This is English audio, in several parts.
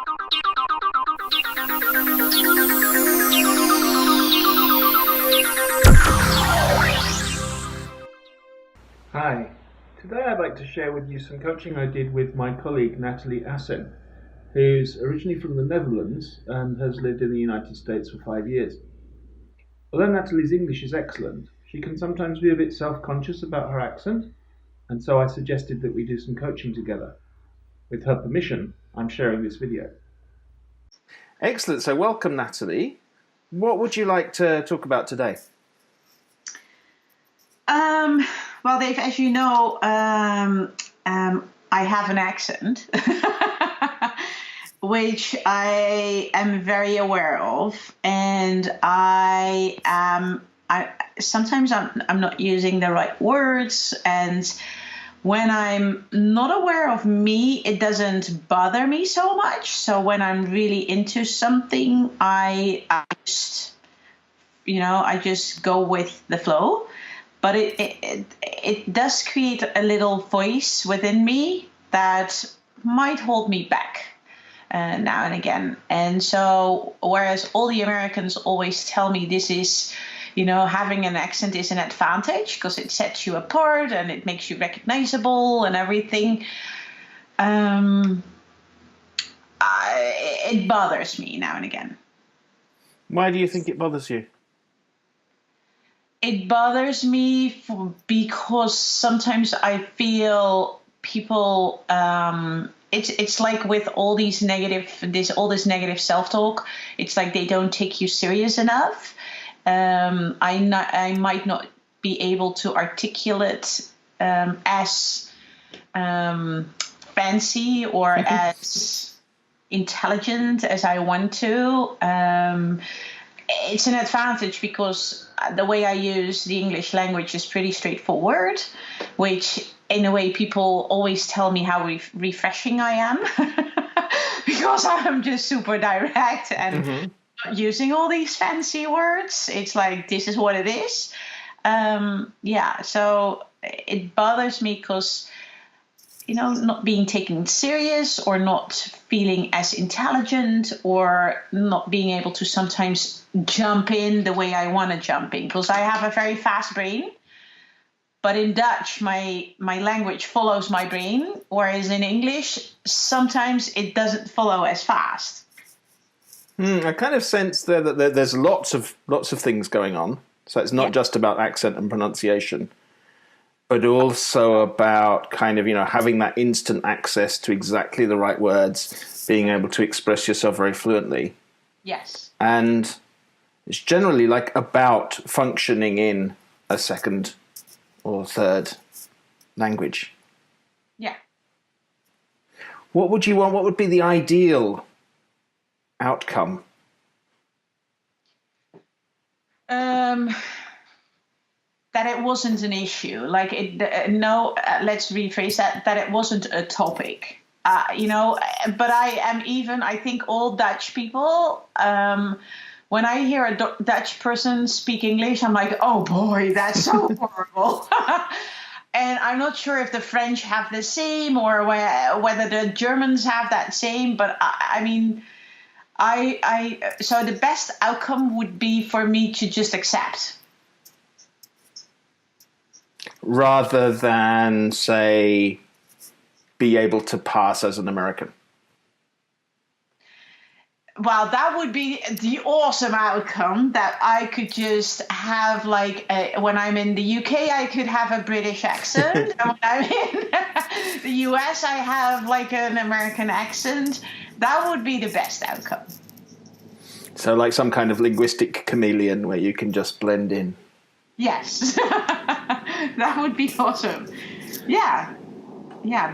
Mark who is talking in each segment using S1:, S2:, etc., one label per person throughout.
S1: Hi, today I'd like to share with you some coaching I did with my colleague Natalie Assen, who's originally from the Netherlands and has lived in the United States for 5 years. Although Natalie's English is excellent, she can sometimes be a bit self-conscious about her accent, and so I suggested that we do some coaching together. With her permission, I'm sharing this video. Excellent, so welcome Natalie. What would you like to talk about today?
S2: Well, Dave, as you know, I have an accent, which I am very aware of, and sometimes I'm not using the right words, and when I'm not aware of me, it doesn't bother me so much. So when I'm really into something, I just go with the flow. But it does create a little voice within me that might hold me back now and again. And so, whereas all the Americans always tell me this is, having an accent is an advantage because it sets you apart and it makes you recognizable and everything, it bothers me now and again.
S1: Why do you think it bothers you?
S2: It bothers me because sometimes I feel people. It's like with all this negative self-talk. It's like they don't take you serious enough. I might not be able to articulate as fancy or as intelligent as I want to. It's an advantage because the way I use the English language is pretty straightforward, which in a way people always tell me how refreshing I am because I'm just super direct and not using all these fancy words. It's like, this is what it is. So it bothers me because, not being taken serious or not feeling as intelligent or not being able to sometimes jump in the way I want to jump in, because I have a very fast brain. But in Dutch, my language follows my brain, whereas in English, sometimes it doesn't follow as fast.
S1: I kind of sense there that there's lots of things going on. So it's not just about accent and pronunciation, but also about kind of, having that instant access to exactly the right words, being able to express yourself very fluently.
S2: Yes.
S1: And it's generally like about functioning in a second or third language.
S2: Yeah.
S1: What would you want? What would be the ideal outcome?
S2: That it wasn't an issue. Let's rephrase that it wasn't a topic. But I think all Dutch people, when I hear a Dutch person speak English, I'm like, oh boy, that's so horrible. And I'm not sure if the French have the same or whether the Germans have that same, but so the best outcome would be for me to just accept.
S1: Rather than, say, be able to pass as an American?
S2: Well, that would be the awesome outcome, that I could just have, when I'm in the UK, I could have a British accent. And when I'm in the US, I have an American accent. That would be the best outcome.
S1: So like some kind of linguistic chameleon where you can just blend in.
S2: Yes. That would be awesome. Yeah,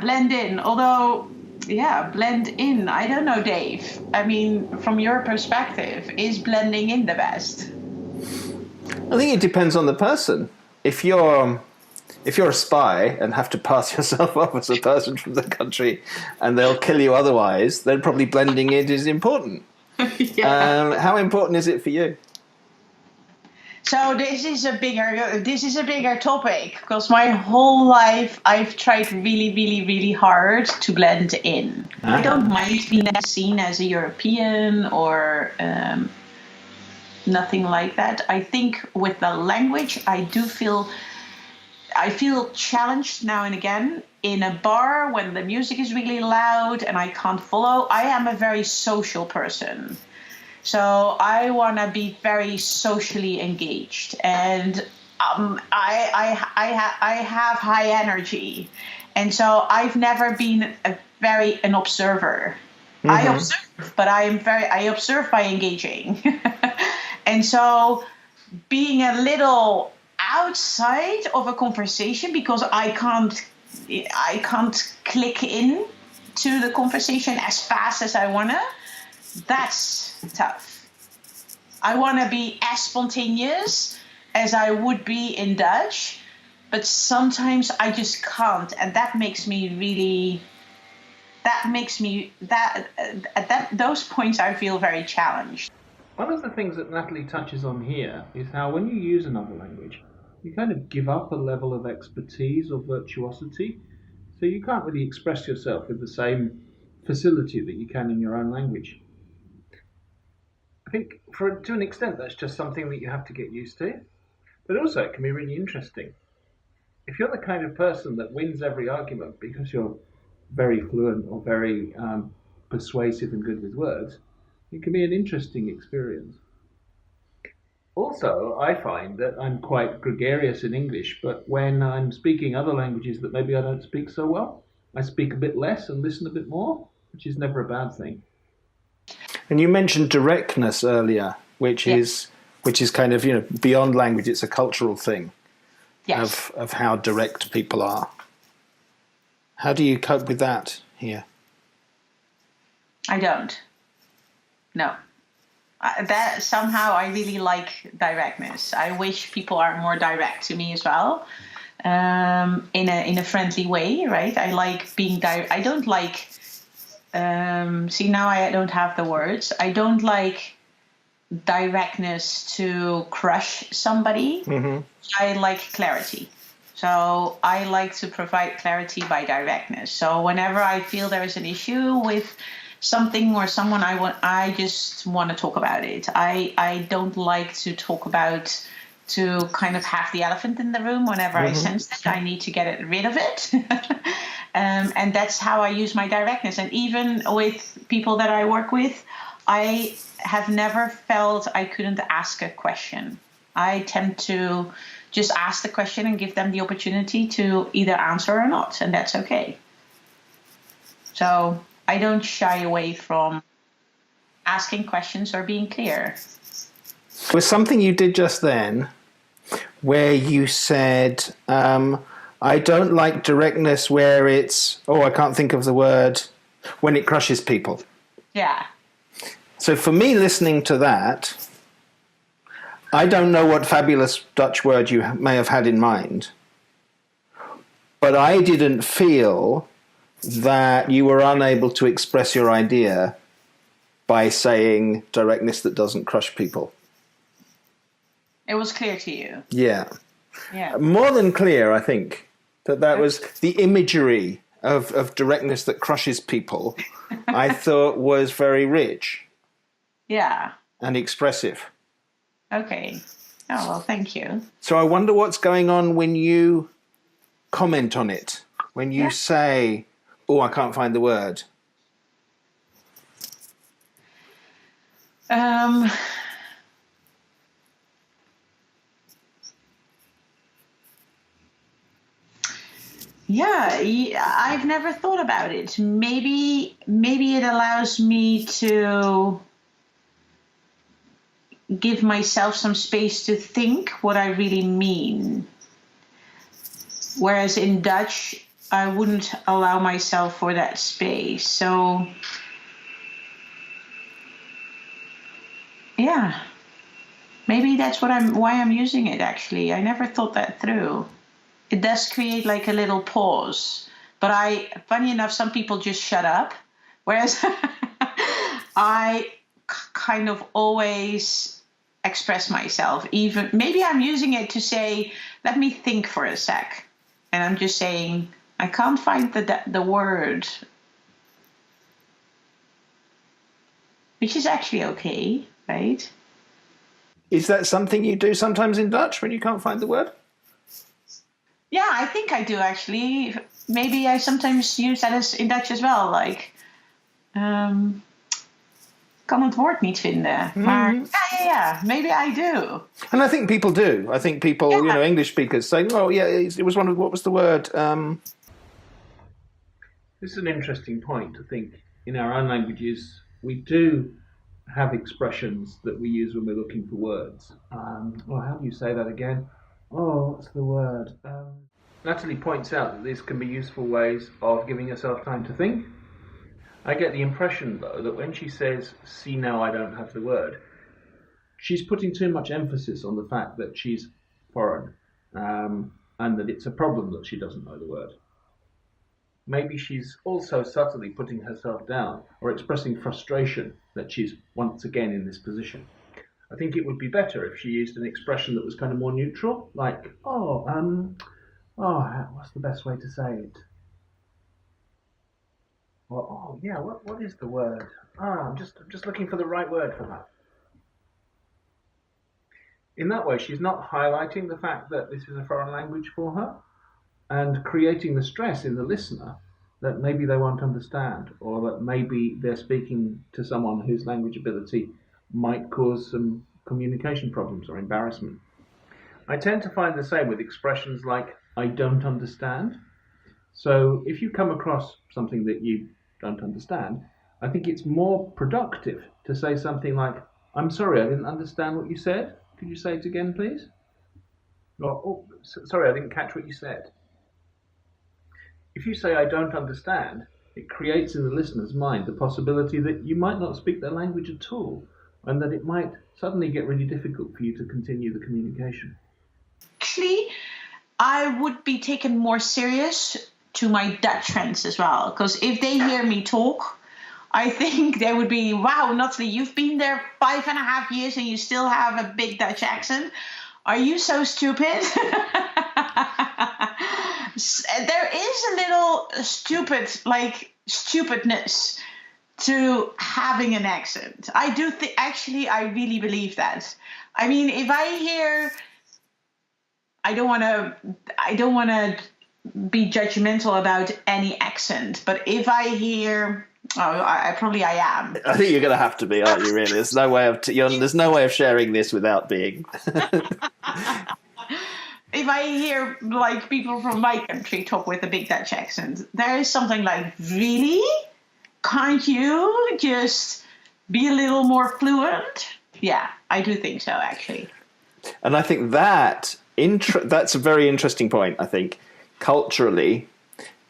S2: blend in. Although, blend in. I don't know, Dave. From your perspective, is blending in the best?
S1: I think it depends on the person. If you're a spy and have to pass yourself off as a person from the country and they'll kill you otherwise, then probably blending in is important.
S2: Yeah.
S1: How important is it for you?
S2: So this is a bigger topic because my whole life I've tried really, really, really hard to blend in. I don't mind being seen as a European or nothing like that. I think with the language, I feel challenged now and again in a bar when the music is really loud and I can't follow. I am a very social person. So I want to be very socially engaged, and I have high energy, and so I've never been an observer. Mm-hmm. I observe, but I observe by engaging, and so being a little outside of a conversation because I can't click in to the conversation as fast as I wanna. That's tough. I want to be as spontaneous as I would be in Dutch, but sometimes I just can't, and that makes me at those points I feel very challenged.
S1: One of the things that Natalie touches on here is how when you use another language, you kind of give up a level of expertise or virtuosity, so you can't really express yourself with the same facility that you can in your own language. I think to an extent that's just something that you have to get used to, but also it can be really interesting. If you're the kind of person that wins every argument because you're very fluent or very persuasive and good with words, it can be an interesting experience. Also, I find that I'm quite gregarious in English, but when I'm speaking other languages that maybe I don't speak so well, I speak a bit less and listen a bit more, which is never a bad thing.
S3: And you mentioned directness earlier, which is kind of, beyond language. It's a cultural thing. Yes. Of how direct people are. How do you cope with that here?
S2: I don't. No. That somehow I really like directness. I wish people are more direct to me as well, in a friendly way, right? I like being direct. I don't like. See, now I don't have the words. I don't like directness to crush somebody. Mm-hmm. I like clarity. So I like to provide clarity by directness. So whenever I feel there is an issue with something or someone, I just want to talk about it. I don't like to talk about, to kind of have the elephant in the room. Whenever I sense that, I need to get rid of it. And that's how I use my directness. And even with people that I work with, I have never felt I couldn't ask a question. I tend to just ask the question and give them the opportunity to either answer or not, and that's okay. So I don't shy away from asking questions or being clear.
S3: There was something you did just then where you said, I don't like directness where it's, I can't think of the word, when it crushes people.
S2: Yeah.
S3: So for me, listening to that, I don't know what fabulous Dutch word you may have had in mind, but I didn't feel that you were unable to express your idea by saying directness that doesn't crush people.
S2: It was clear to you.
S3: Yeah. More than clear, I think. That was the imagery of directness that crushes people, I thought was very rich.
S2: Yeah.
S3: And expressive.
S2: Okay. Oh, well, thank you.
S3: So I wonder what's going on when you comment on it, when you say, I can't find the word.
S2: I've never thought about it. Maybe it allows me to give myself some space to think what I really mean. Whereas in Dutch, I wouldn't allow myself for that space. So, maybe that's why I'm using it, actually. I never thought that through. It does create like a little pause. But funny enough, some people just shut up. Whereas I kind of always express myself. Even maybe I'm using it to say, let me think for a sec. And I'm just saying, I can't find the word. Which is actually okay, right?
S3: Is that something you do sometimes in Dutch when you can't find the word?
S2: Yeah, I think I do actually. Maybe I sometimes use that in Dutch as well. Like, kan het woord niet vinden. Maar ja, maybe I do.
S3: And I think people do. I think people, English speakers say, "Oh, yeah, it was one of what was the word?"
S1: This is an interesting point. I think in our own languages we do have expressions that we use when we're looking for words. How do you say that again? Oh, what's the word? Natalie points out that these can be useful ways of giving yourself time to think. I get the impression, though, that when she says, see now I don't have the word, she's putting too much emphasis on the fact that she's foreign, and that it's a problem that she doesn't know the word. Maybe she's also subtly putting herself down or expressing frustration that she's once again in this position. I think it would be better if she used an expression that was kind of more neutral, like, what's the best way to say it? Well, what is the word? I'm just looking for the right word for that. In that way, she's not highlighting the fact that this is a foreign language for her and creating the stress in the listener that maybe they won't understand, or that maybe they're speaking to someone whose language ability might cause some communication problems or embarrassment. I tend to find the same with expressions like, I don't understand. So if you come across something that you don't understand, I think it's more productive to say something like, I'm sorry, I didn't understand what you said. Could you say it again, please? Or, sorry, I didn't catch what you said. If you say, I don't understand, it creates in the listener's mind the possibility that you might not speak their language at all, and that it might suddenly get really difficult for you to continue the communication.
S2: Actually, I would be taken more serious to my Dutch friends as well, because if they hear me talk, I think they would be, wow, Natalie, you've been there 5.5 years and you still have a big Dutch accent. Are you so stupid? There is a little stupidness to having an accent. I do think, actually, I really believe that. I mean, if I hear, I don't want to be judgmental about any accent, but if I hear, I am.
S3: I think you're going to have to be, aren't you? Really, there's no way of sharing this without being.
S2: If I hear like people from my country talk with a big Dutch accent, there is something like, really? Can't you just be a little more fluent? Yeah, I do think so, actually.
S3: And I think that's a very interesting point, I think, culturally,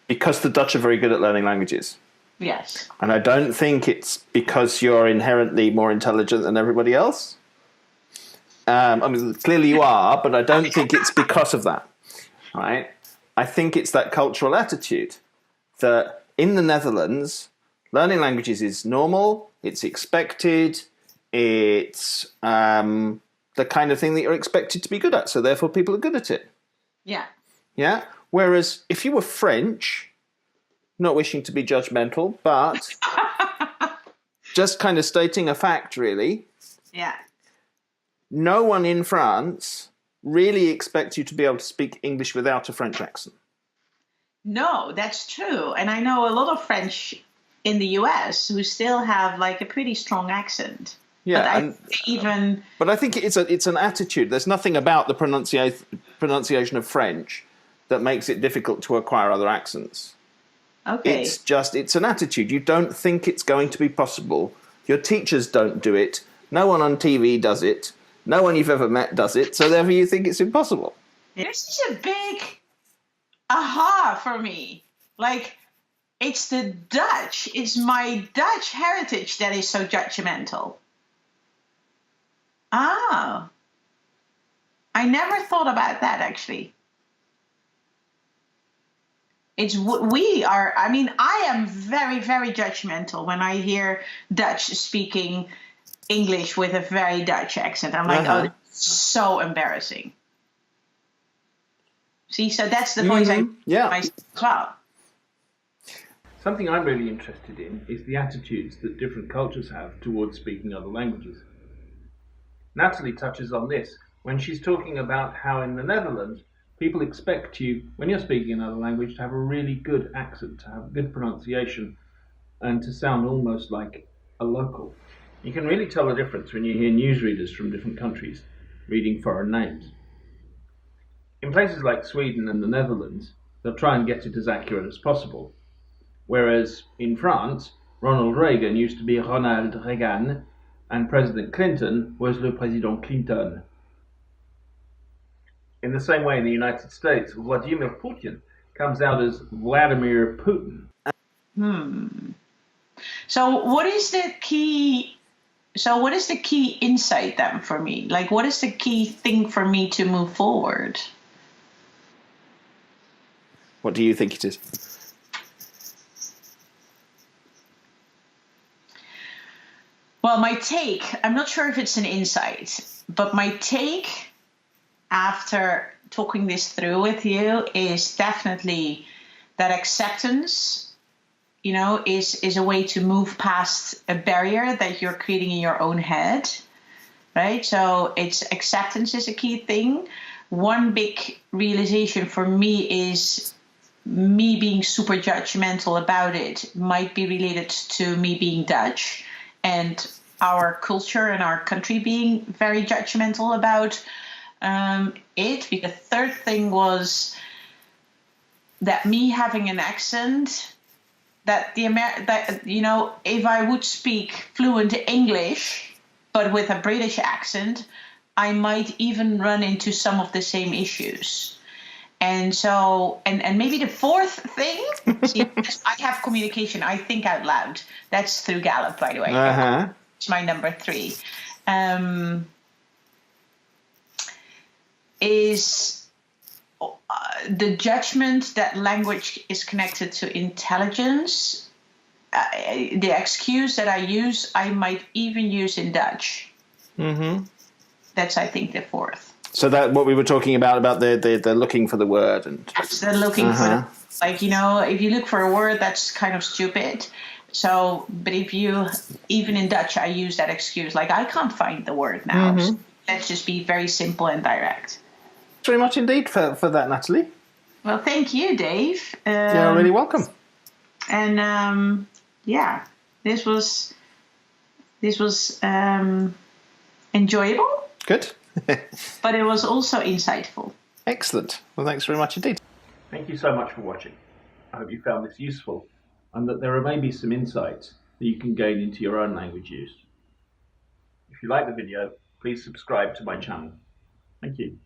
S3: because the Dutch are very good at learning languages.
S2: Yes.
S3: And I don't think it's because you're inherently more intelligent than everybody else. I mean, clearly you are, but I don't think it's because of that, right? I think it's that cultural attitude that in the Netherlands, learning languages is normal, it's expected, it's the kind of thing that you're expected to be good at, so therefore people are good at it.
S2: Yeah.
S3: Yeah? Whereas if you were French, not wishing to be judgmental, but just kind of stating a fact, really.
S2: Yeah.
S3: No one in France really expects you to be able to speak English without a French accent.
S2: No, that's true. And I know a lot of French in the US who still have like a pretty strong accent.
S3: Yeah,
S2: But
S3: I think it's an attitude. There's nothing about the pronunciation of French that makes it difficult to acquire other accents.
S2: Okay.
S3: It's an attitude. You don't think it's going to be possible. Your teachers don't do it. No one on TV does it. No one you've ever met does it. So therefore you think it's impossible.
S2: This is a big aha for me. Like, it's the Dutch. It's my Dutch heritage that is so judgmental. Oh. I never thought about that, actually. I am very, very judgmental when I hear Dutch speaking English with a very Dutch accent. I'm like, oh, that's so embarrassing. See, so that's the voice I myself as well.
S1: Something I'm really interested in is the attitudes that different cultures have towards speaking other languages. Natalie touches on this when she's talking about how in the Netherlands, people expect you, when you're speaking another language, to have a really good accent, to have good pronunciation, and to sound almost like a local. You can really tell the difference when you hear newsreaders from different countries reading foreign names. In places like Sweden and the Netherlands, they'll try and get it as accurate as possible. Whereas in France, Ronald Reagan used to be Ronald Reagan, and President Clinton was Le Président Clinton. In the same way, in the United States, Vladimir Putin comes out as Vladimir Putin.
S2: So what is the key insight then for me? Like, what is the key thing for me to move forward?
S3: What do you think it is?
S2: Well, my take, I'm not sure if it's an insight, but my take after talking this through with you is definitely that acceptance, is a way to move past a barrier that you're creating in your own head, right? So acceptance is a key thing. One big realization for me is me being super judgmental about it might be related to me being Dutch and our culture and our country being very judgmental about it. The third thing was that me having an accent, that if I would speak fluent English but with a British accent, I might even run into some of the same issues. And so, and maybe the fourth thing, see, I have communication, I think out loud. That's through Gallup, by the way. It's my number 3. Is the judgment that language is connected to intelligence. The excuse that I use, I might even use in Dutch. That's, I think, the fourth.
S3: So that what we were talking about the looking for the word and
S2: the looking for if you look for a word that's kind of stupid. So, but if you even in Dutch, I use that excuse like I can't find the word now. So let's just be very simple and direct.
S3: Thanks very much indeed for that, Natalie.
S2: Well, thank you, Dave.
S3: You're really welcome.
S2: And this was enjoyable.
S3: Good.
S2: But it was also insightful.
S3: Excellent. Well, thanks very much indeed.
S1: Thank you so much for watching. I hope you found this useful and that there are maybe some insights that you can gain into your own language use. If you like the video, please subscribe to my channel. Thank you.